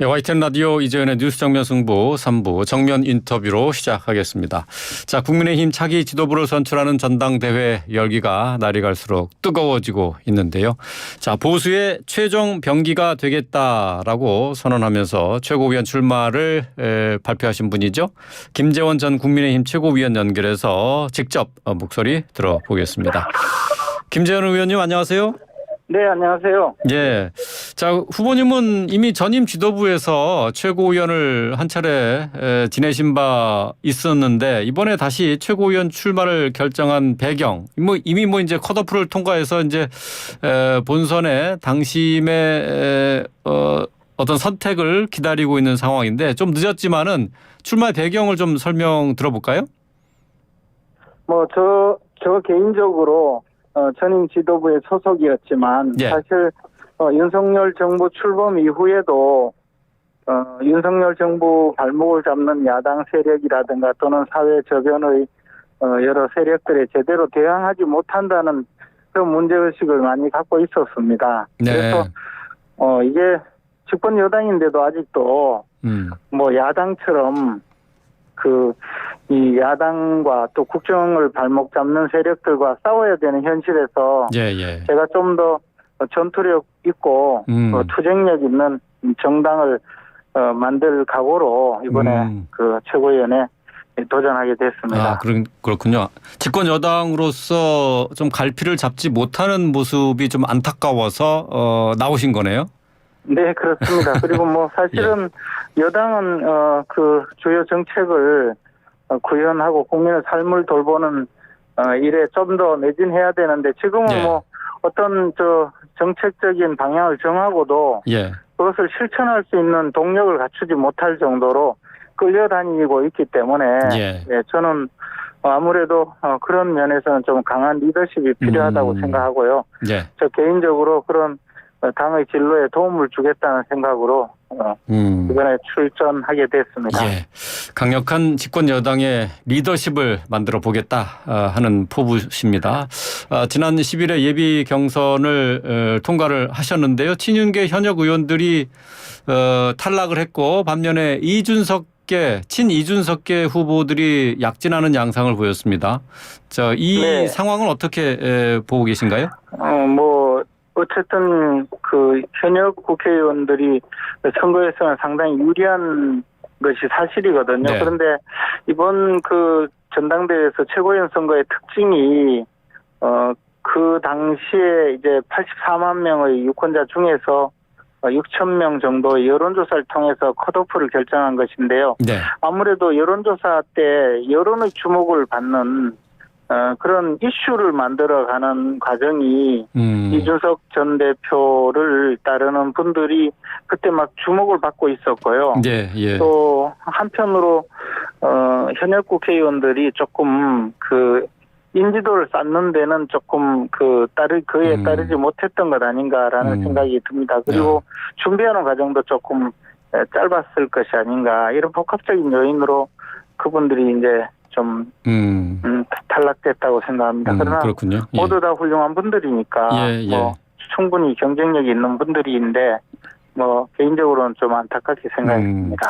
예, YTN 라디오 이재현의 뉴스 정면 승부 3부 정면 인터뷰로 시작하겠습니다. 자, 국민의힘 차기 지도부를 선출하는 전당대회 열기가 날이 갈수록 뜨거워지고 있는데요. 자, 보수의 최종 병기가 되겠다라고 선언하면서 최고위원 출마를 발표하신 분이죠. 김재원 전 국민의힘 최고위원 연결해서 직접 목소리 들어보겠습니다. 김재원 의원님 안녕하세요. 네, 안녕하세요. 예. 자, 후보님은 이미 전임 지도부에서 최고위원을 한 차례 지내신 바 있었는데 이번에 다시 최고위원 출마를 결정한 배경, 이미 이제 컷오프를 통과해서 이제 본선에 당심의 어떤 선택을 기다리고 있는 상황인데 좀 늦었지만은 출마 배경을 좀 설명 들어볼까요? 저 개인적으로 전임 지도부의 소속이었지만 예. 사실 윤석열 정부 출범 이후에도 윤석열 정부 발목을 잡는 야당 세력이라든가 또는 사회 저변의 여러 세력들에 제대로 대항하지 못한다는 그런 문제의식을 많이 갖고 있었습니다. 네. 그래서 이게 집권 여당인데도 아직도 야당처럼 이 야당과 또 국정을 발목 잡는 세력들과 싸워야 되는 현실에서 예. 제가 좀 더 전투력 있고 투쟁력 있는 정당을 만들 각오로 이번에 그 최고위원에 도전하게 됐습니다. 아, 그렇군요. 집권 여당으로서 좀 갈피를 잡지 못하는 모습이 좀 안타까워서 나오신 거네요. 네, 그렇습니다. 그리고 사실은 여당은 그 주요 정책을 구현하고 국민의 삶을 돌보는 일에 좀 더 매진해야 되는데 지금은 어떤 정책적인 방향을 정하고도 그것을 실천할 수 있는 동력을 갖추지 못할 정도로 끌려다니고 있기 때문에 저는 아무래도 그런 면에서는 좀 강한 리더십이 필요하다고 생각하고요. 저 개인적으로 그런 당의 진로에 도움을 주겠다는 생각으로 이번에 출전하게 됐습니다. 예. 강력한 집권 여당의 리더십을 만들어 보겠다 하는 포부십니다. 지난 10일에 예비 경선을 통과를 하셨는데요. 친윤계 현역 의원들이 탈락을 했고 반면에 친이준석계 후보들이 약진하는 양상을 보였습니다. 이 상황을 어떻게 보고 계신가요? 어쨌든 그 현역 국회의원들이 선거에서는 상당히 유리한 것이 사실이거든요. 그런데 이번 그 전당대회에서 최고위원 선거의 특징이 그 당시에 이제 84만 명의 유권자 중에서 6천 명 정도의 여론조사를 통해서 컷오프를 결정한 것인데요. 아무래도 여론조사 때 여론의 주목을 받는 그런 이슈를 만들어가는 과정이 이준석 전 대표를 따르는 분들이 그때 막 주목을 받고 있었고요. 또 한편으로 현역 국회의원들이 조금 그 인지도를 쌓는 데는 조금 그에 따르지 못했던 것 아닌가라는 생각이 듭니다. 그리고 준비하는 과정도 조금 짧았을 것이 아닌가 이런 복합적인 요인으로 그분들이 이제 좀 탈락됐다고 생각합니다. 그러나 그렇군요. 모두 다 훌륭한 분들이니까 충분히 경쟁력이 있는 분들인데 개인적으로는 좀 안타깝게 생각합니다.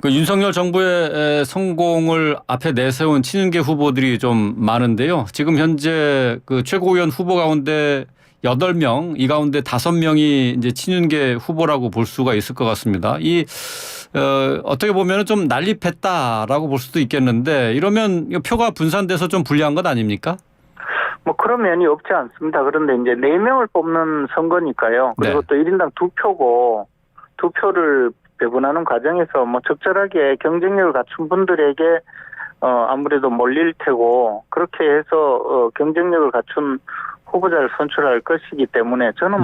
그 윤석열 정부의 성공을 앞에 내세운 친윤계 후보들이 좀 많은데요. 지금 현재 그 최고위원 후보 가운데 8명, 이 가운데 5명이 이제 친윤계 후보라고 볼 수가 있을 것 같습니다. 어떻게 보면 좀 난립했다라고 볼 수도 있겠는데 이러면 표가 분산돼서 좀 불리한 것 아닙니까? 그런 면이 없지 않습니다. 그런데 이제 4명을 뽑는 선거니까요. 그리고 또 1인당 2표고 2표를 배분하는 과정에서 적절하게 경쟁력을 갖춘 분들에게 아무래도 몰릴 테고 그렇게 해서 경쟁력을 갖춘 후보자를 선출할 것이기 때문에 저는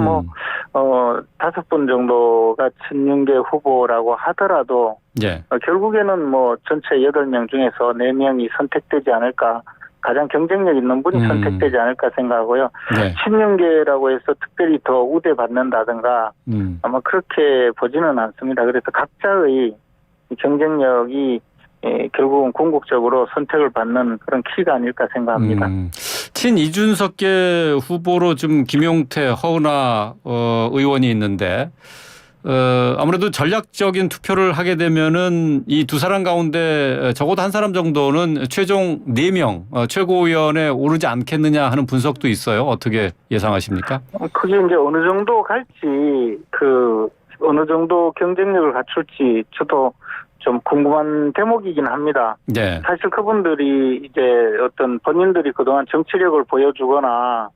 5분 정도가 친윤계 후보라고 하더라도 결국에는 전체 8명 중에서 4명이 선택되지 않을까, 가장 경쟁력 있는 분이 선택되지 않을까 생각하고요. 친윤계라고 해서 특별히 더 우대받는다든가 아마 그렇게 보지는 않습니다. 그래서 각자의 경쟁력이 결국은 궁극적으로 선택을 받는 그런 키가 아닐까 생각합니다. 친이준석계 후보로 좀 김용태, 허은하 의원이 있는데 아무래도 전략적인 투표를 하게 되면은 이 두 사람 가운데 적어도 한 사람 정도는 최종 4명 최고위원에 오르지 않겠느냐 하는 분석도 있어요. 어떻게 예상하십니까? 그게 이제 어느 정도 갈지, 어느 정도 경쟁력을 갖출지 저도 좀 궁금한 대목이긴 합니다. 네. 사실 그분들이 이제 어떤 본인들이 그동안 정치력을 보여주거나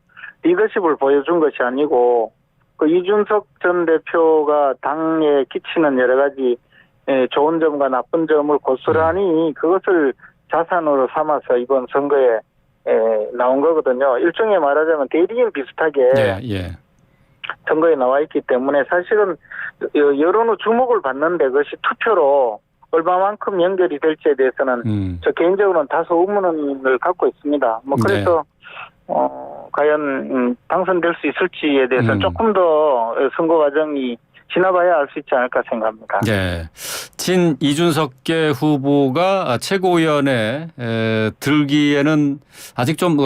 리더십을 보여준 것이 아니고 그 이준석 전 대표가 당에 끼치는 여러 가지 좋은 점과 나쁜 점을 고스란히 그것을 자산으로 삼아서 이번 선거에 나온 거거든요. 일종의 말하자면 대리인 비슷하게 예. 선거에 나와 있기 때문에 사실은 여론의 주목을 받는데 그것이 투표로 얼마만큼 연결이 될지에 대해서는 저 개인적으로는 다소 의문을 갖고 있습니다. 뭐 그래서 과연 당선될 수 있을지에 대해서는 조금 더 선거 과정이 지나봐야 알 수 있지 않을까 생각합니다. 네. 친 이준석계 후보가 최고위원에 들기에는 아직 좀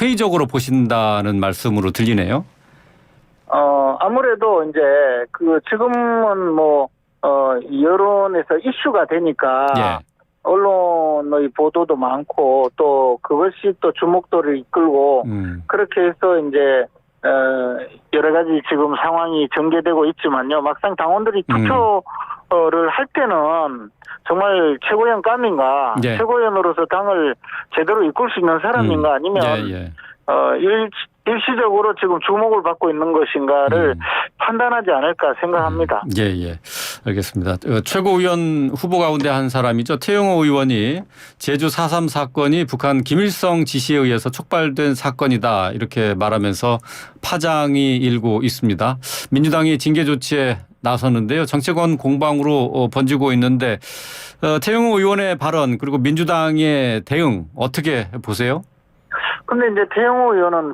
회의적으로 보신다는 말씀으로 들리네요. 아무래도 이제 지금은 여론에서 이슈가 되니까 언론의 보도도 많고 또 그것이 또 주목도를 이끌고 그렇게 해서 이제 여러 가지 지금 상황이 전개되고 있지만요. 막상 당원들이 투표를 할 때는 정말 최고위원감인가, 최고위원으로서 당을 제대로 이끌 수 있는 사람인가 아니면 일시적으로 지금 주목을 받고 있는 것인가를 판단하지 않을까 생각합니다. 예. 알겠습니다. 최고위원 후보 가운데 한 사람이죠. 태영호 의원이 제주 4.3 사건이 북한 김일성 지시에 의해서 촉발된 사건이다 이렇게 말하면서 파장이 일고 있습니다. 민주당이 징계 조치에 나섰는데요. 정치권 공방으로 번지고 있는데 태영호 의원의 발언 그리고 민주당의 대응 어떻게 보세요? 근데 이제 태영호 의원은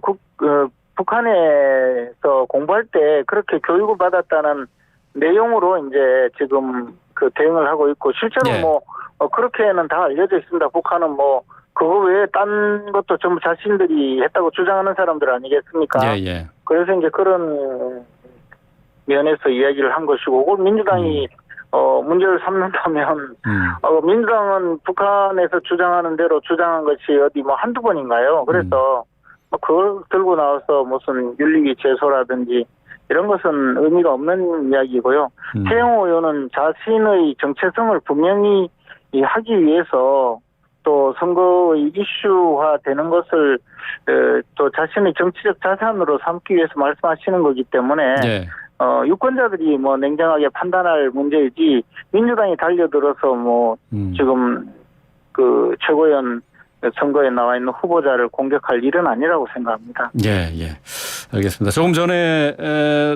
북한에서 공부할 때 그렇게 교육을 받았다는 내용으로 이제 지금 대응을 하고 있고 실제로 그렇게는 다 알려져 있습니다. 북한은 그거 외에 딴 것도 전부 자신들이 했다고 주장하는 사람들 아니겠습니까? 그래서 이제 그런 면에서 이야기를 한 것이고, 그걸 민주당이 문제를 삼는다면, 민주당은 북한에서 주장하는 대로 주장한 것이 어디 한두 번인가요? 그래서 그걸 들고 나와서 무슨 윤리위 제소라든지 이런 것은 의미가 없는 이야기고요. 태영호 의원은 자신의 정체성을 분명히 하기 위해서 또 선거의 이슈화 되는 것을 또 자신의 정치적 자산으로 삼기 위해서 말씀하시는 거기 때문에 유권자들이 냉정하게 판단할 문제이지 민주당이 달려들어서 지금 최고위원 선거에 나와 있는 후보자를 공격할 일은 아니라고 생각합니다. 예. 알겠습니다. 조금 전에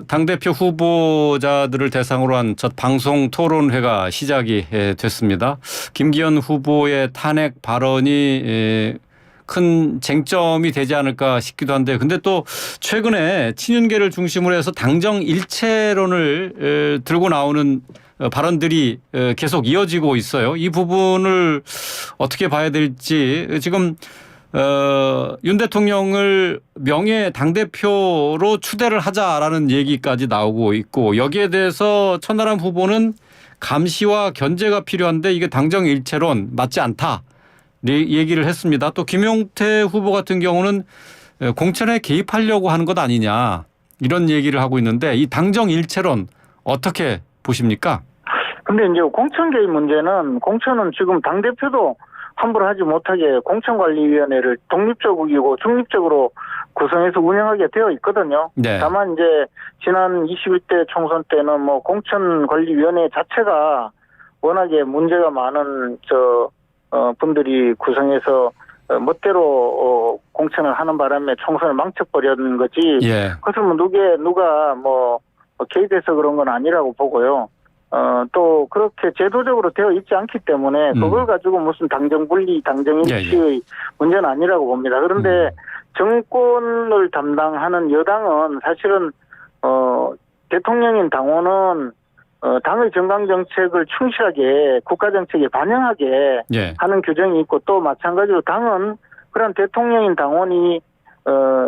당대표 후보자들을 대상으로 한 첫 방송 토론회가 시작이 됐습니다. 김기현 후보의 탄핵 발언이 큰 쟁점이 되지 않을까 싶기도 한데 근데 또 최근에 친윤계를 중심으로 해서 당정 일체론을 들고 나오는 발언들이 계속 이어지고 있어요. 이 부분을 어떻게 봐야 될지 지금 윤 대통령을 명예 당대표로 추대를 하자라는 얘기까지 나오고 있고 여기에 대해서 천하람 후보는 감시와 견제가 필요한데 이게 당정 일체론 맞지 않다. 얘기를 했습니다. 또 김용태 후보 같은 경우는 공천에 개입하려고 하는 것 아니냐 이런 얘기를 하고 있는데 이 당정 일체론 어떻게 보십니까? 근데 이제 공천 개입 문제는 공천은 지금 당대표도 함부로 하지 못하게 공천관리위원회를 독립적이고 중립적으로 구성해서 운영하게 되어 있거든요. 다만 이제 지난 21대 총선 때는 공천관리위원회 자체가 워낙에 문제가 많은 분들이 구성해서 멋대로 공천을 하는 바람에 총선을 망쳐버렸는 거지. 그것은 누가 개입해서 그런 건 아니라고 보고요. 또 그렇게 제도적으로 되어 있지 않기 때문에 그걸 가지고 무슨 당정 분리, 당정 일치의 문제는 아니라고 봅니다. 그런데 정권을 담당하는 여당은 사실은 대통령인 당원은 당의 정강 정책을 충실하게 국가 정책에 반영하게 하는 규정이 있고 또 마찬가지로 당은 그런 대통령인 당원이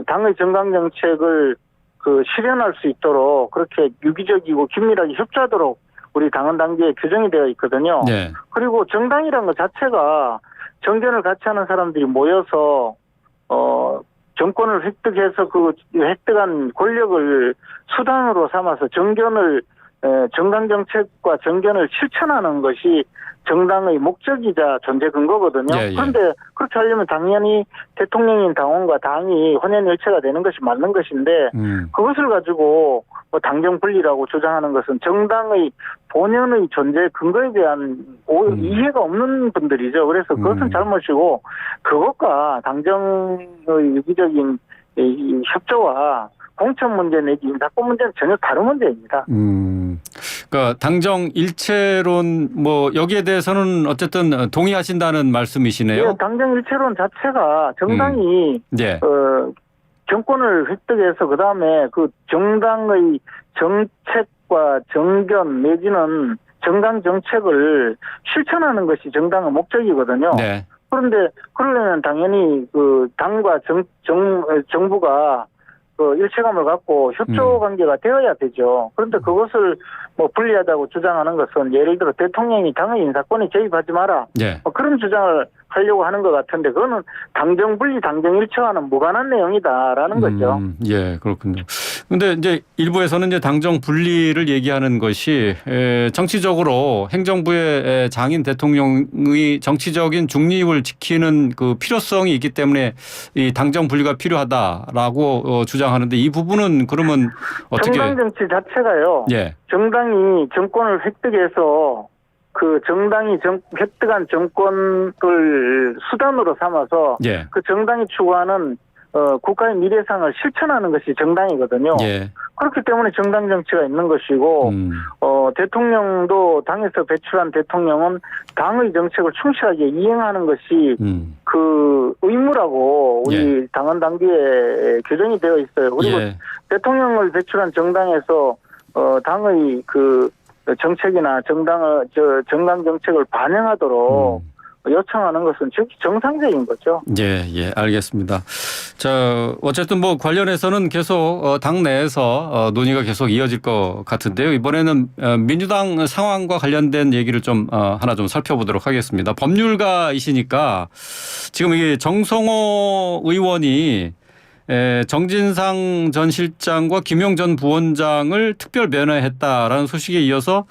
당의 정강 정책을 그 실현할 수 있도록 그렇게 유기적이고 긴밀하게 협조하도록 우리 당헌 당규에 규정이 되어 있거든요. 네. 그리고 정당이라는 것 자체가 정견을 같이 하는 사람들이 모여서 정권을 획득해서 그 획득한 권력을 수단으로 삼아서 정당 정책과 정견을 실천하는 것이 정당의 목적이자 존재 근거거든요. 예, 예. 그런데 그렇게 하려면 당연히 대통령인 당원과 당이 혼연일체가 되는 것이 맞는 것인데 그것을 가지고 뭐 당정 분리라고 주장하는 것은 정당의 본연의 존재 근거에 대한 이해가 없는 분들이죠. 그래서 그것은 잘못이고 그것과 당정의 유기적인 이 협조와 공천 문제 내지 인사권 문제는 전혀 다른 문제입니다. 그러니까 당정 일체론 뭐 여기에 대해서는 어쨌든 동의하신다는 말씀이시네요. 예, 당정 일체론 자체가 정당이 예. 정권을 획득해서 그다음에 그 정당의 정책과 정견 내지는 정당 정책을 실천하는 것이 정당의 목적이거든요. 네. 그런데 그러려면 당연히 그 당과 정부가 그 일체감을 갖고 협조 관계가 되어야 되죠. 그런데 그것을 뭐 불리하다고 주장하는 것은 예를 들어 대통령이 당의 인사권에 개입하지 마라. 예. 그런 주장을 하려고 하는 것 같은데 그거는 당정 분리, 당정 일체와는 무관한 내용이다라는 거죠. 예, 그렇군요. 근데 이제 일부에서는 이제 당정 분리를 얘기하는 것이 정치적으로 행정부의 장인 대통령의 정치적인 중립을 지키는 그 필요성이 있기 때문에 이 당정 분리가 필요하다라고 주장하는데 이 부분은 그러면 어떻게? 정당 정치 자체가요. 예. 정당이 정권을 획득해서 그 정당이 획득한 정권을 수단으로 삼아서 예. 그 정당이 추구하는 국가의 미래상을 실천하는 것이 정당이거든요. 예. 그렇기 때문에 정당 정치가 있는 것이고 대통령도 당에서 배출한 대통령은 당의 정책을 충실하게 이행하는 것이 그 의무라고 우리 예. 당헌 당규에 규정이 되어 있어요. 그리고 예. 대통령을 배출한 정당에서 당의 그 정책이나 정당 정책을 반영하도록 요청하는 것은 즉 정상적인 거죠. 예, 예, 알겠습니다. 자, 어쨌든 뭐 관련해서는 계속 당 내에서 논의가 계속 이어질 것 같은데요. 이번에는 민주당 상황과 관련된 얘기를 좀 하나 좀 살펴보도록 하겠습니다. 법률가이시니까 지금 이게 정성호 의원이 정진상 전 실장과 김용 전 부원장을 특별 면회했다라는 소식에 이어서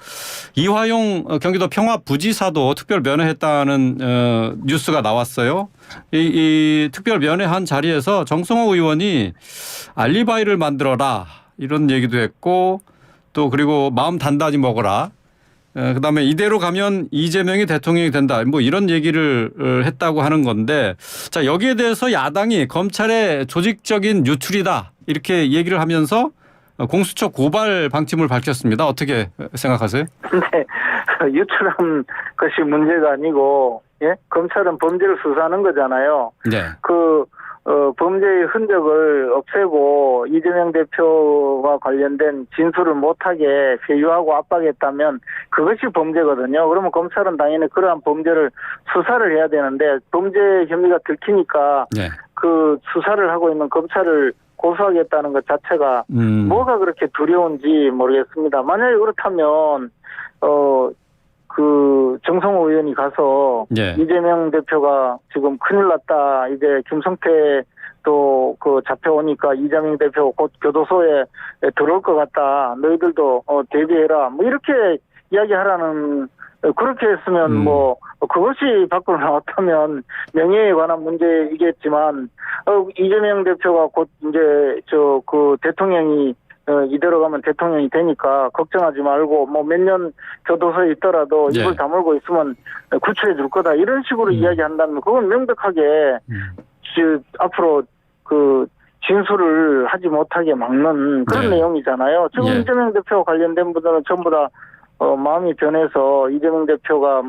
이화용 경기도 평화부지사도 특별 면회했다는 뉴스가 나왔어요. 이 특별 면회한 자리에서 정성호 의원이 알리바이를 만들어라 이런 얘기도 했고 또 그리고 마음 단단히 먹어라. 그다음에 이대로 가면 이재명이 대통령이 된다. 뭐 이런 얘기를 했다고 하는 건데 자 여기에 대해서 야당이 검찰의 조직적인 유출이다 이렇게 얘기를 하면서 공수처 고발 방침을 밝혔습니다. 어떻게 생각하세요? 근데 유출한 것이 문제가 아니고 예? 검찰은 범죄를 수사하는 거잖아요. 네. 범죄의 흔적을 없애고 이재명 대표와 관련된 진술을 못하게 회유하고 압박했다면 그것이 범죄거든요. 그러면 검찰은 당연히 그러한 범죄를 수사를 해야 되는데 범죄 혐의가 들키니까 네. 그 수사를 하고 있는 검찰을 고소하겠다는 것 자체가 뭐가 그렇게 두려운지 모르겠습니다. 만약에 그렇다면 그 정성호 의원이 가서 예. 이재명 대표가 지금 큰일 났다. 이제 김성태 또 그 잡혀오니까 이재명 대표 곧 교도소에 들어올 것 같다. 너희들도 대비해라. 뭐 이렇게 이야기하라는 그렇게 했으면 뭐 그것이 밖으로 나왔다면 명예에 관한 문제이겠지만 이재명 대표가 곧 이제 그 대통령이 이대로 가면 대통령이 되니까 걱정하지 말고 뭐 몇 년 교도소에 있더라도 예. 입을 다물고 있으면 구출해 줄 거다 이런 식으로 이야기한다면 그건 명백하게 앞으로 그 진술을 하지 못하게 막는 그런 네. 내용이잖아요. 지금 예. 이재명 대표와 관련된 분들은 전부 다 마음이 변해서 이재명 대표가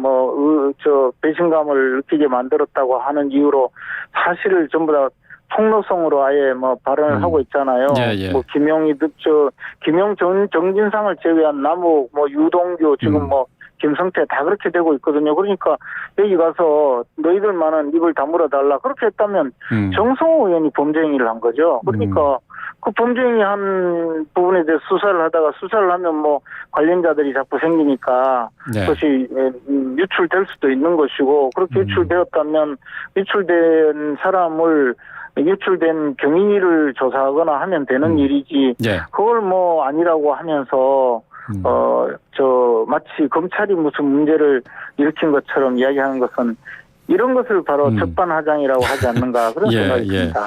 배신감을 느끼게 만들었다고 하는 이유로 사실을 전부 다 폭로성으로 아예 뭐 발언을 하고 있잖아요. 예, 예. 뭐 김용 정진상을 제외한 남욱, 뭐 유동규 지금 뭐 김성태 다 그렇게 되고 있거든요. 그러니까 여기 가서 너희들만은 입을 다물어 달라 그렇게 했다면 정성호 의원이 범죄 행위를 한 거죠. 그러니까 그 범죄행위 한 부분에 대해서 수사를 하다가 수사를 하면 뭐 관련자들이 자꾸 생기니까 네. 그것이 유출될 수도 있는 것이고 그렇게 유출되었다면 유출된 사람을 유출된 경위를 조사하거나 하면 되는 일이지 네. 그걸 뭐 아니라고 하면서 마치 검찰이 무슨 문제를 일으킨 것처럼 이야기하는 것은 이런 것을 바로 적반하장이라고 하지 않는가 그런 생각이 듭니다.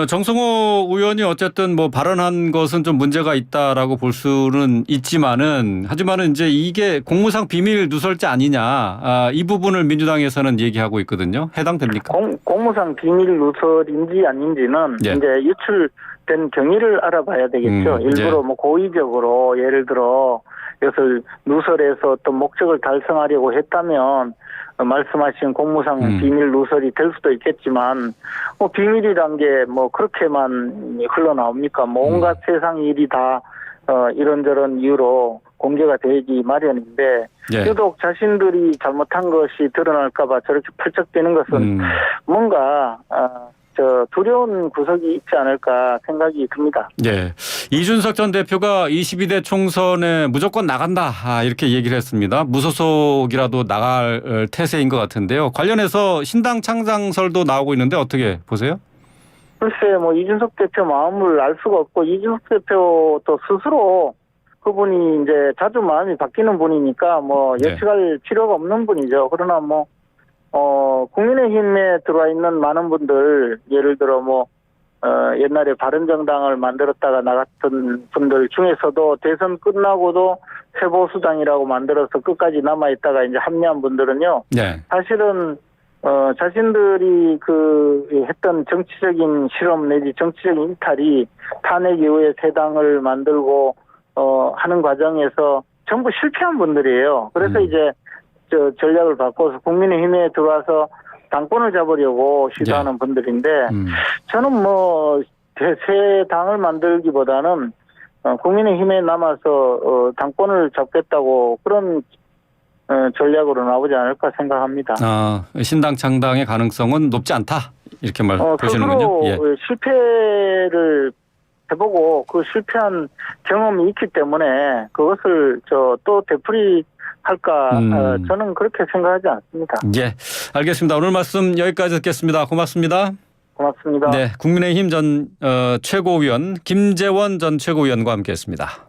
정성호 의원이 어쨌든 뭐 발언한 것은 좀 문제가 있다라고 볼 수는 있지만은 하지만은 이제 이게 공무상 비밀 누설죄 아니냐 이 부분을 민주당에서는 얘기하고 있거든요. 해당됩니까? 공무상 비밀 누설인지 아닌지는 예. 이제 유출된 경위를 알아봐야 되겠죠. 일부러 뭐 고의적으로 예를 들어 이것을 누설해서 어떤 목적을 달성하려고 했다면 말씀하신 공무상 비밀 누설이 될 수도 있겠지만 뭐 비밀이란 게 뭐 그렇게만 흘러나옵니까? 뭐 온갖 세상 일이 다 이런저런 이유로 공개가 되기 마련인데 유독 자신들이 잘못한 것이 드러날까 봐 저렇게 펄쩍대는 것은 뭔가 두려운 구석이 있지 않을까 생각이 듭니다. 네. 이준석 전 대표가 22대 총선에 무조건 나간다 이렇게 얘기를 했습니다. 무소속이라도 나갈 태세인 것 같은데요. 관련해서 신당 창당설도 나오고 있는데 어떻게 보세요? 글쎄 뭐 이준석 대표 마음을 알 수가 없고 이준석 대표도 스스로 그분이 이제 자주 마음이 바뀌는 분이니까 뭐 예측할 필요가 없는 분이죠. 그러나 뭐 국민의힘에 들어와 있는 많은 분들, 예를 들어 옛날에 바른정당을 만들었다가 나갔던 분들 중에서도 대선 끝나고도 새보수당이라고 만들어서 끝까지 남아있다가 이제 합류한 분들은요. 사실은, 자신들이 했던 정치적인 실험 내지 정치적인 이탈이 탄핵 이후에 새 당을 만들고, 하는 과정에서 전부 실패한 분들이에요. 그래서 이제 전략을 바꿔서 국민의힘에 들어와서 당권을 잡으려고 시도하는 분들인데 저는 새 당을 만들기보다는 국민의힘에 남아서 당권을 잡겠다고 그런 전략으로 나오지 않을까 생각합니다. 신당 창당의 가능성은 높지 않다 이렇게 보시는군요. 스스로 실패를 해보고 그 실패한 경험이 있기 때문에 그것을 또 되풀이 할까 저는 그렇게 생각하지 않습니다. 예, 알겠습니다. 오늘 말씀 여기까지 듣겠습니다. 고맙습니다. 고맙습니다. 네, 국민의힘 전 최고위원 김재원 전 최고위원과 함께했습니다.